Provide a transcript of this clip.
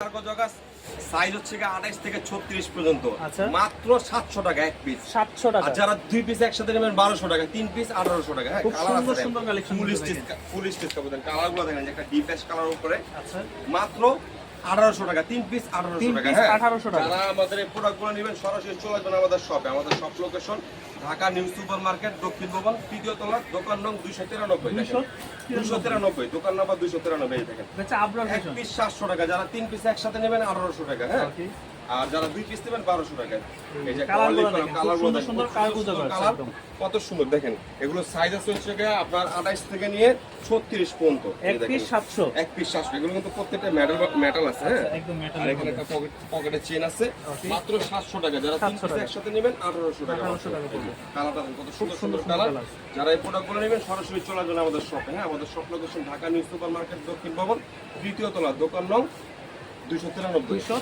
Cargo joggers size হচ্ছে 28 থেকে 36 পর্যন্ত মাত্র 700 টাকা এক পিস 700 টাকা। আর যারা দুই পিস একসাথে নেবেন 1200 টাকা, তিন পিস 1800 টাকা। হ্যাঁ, খুব কালার সুন্দর আছে, সুন্দর কালেকশন ফুল স্টিচ কাপড় কালারগুলো দেখেন, যে একটা ডিপ অ্যাশ কালার উপরে আচ্ছা মাত্র 1800 টাকা, তিন পিস 1800 টাকা। হ্যাঁ, 1800 টাকা। যারা আমাদের এই প্রোডাক্টগুলো নেবেন সরাসরি চলে আসবেন আমাদের শপে। আমাদের shop location Dhaka new super market, দক্ষিণ ভবন, তৃতীয় তলা, দোকান নং 293 দোকান নাম্বার 293 দেখেন। এক পিস 700 টাকা, যারা তিন পিস একসাথে নেবেন 1800 টাকা। হ্যাঁ, আর যারা দুই পিস নেবেন 1200 টাকা। এই যে কালারগুলো কত সুন্দর দেখেন, এগুলো সাইজ আছে হচ্ছে আপনার 28 থেকে নিয়ে 36 পর্যন্ত। এক পিস 700, এক পিস 700। এগুলো কিন্তু প্রত্যেকটা মেটাল আছে। হ্যাঁ, একদম মেটাল। আর এখানে একটা পকেটে চেন আছে, মাত্র 700 টাকা। যারা তিন পিস একসাথে নেবেন 1800 টাকা। কালারটা কত সুন্দর সুন্দর কালার। যারা এই প্রোডাক্টগুলো নেবেন সরাসরি চলে আসবেন আমাদের শপে। হ্যাঁ, আমাদের shop location Dhaka new super market, দক্ষিণ ভবন, তৃতীয় তলা, দোকান নং 293।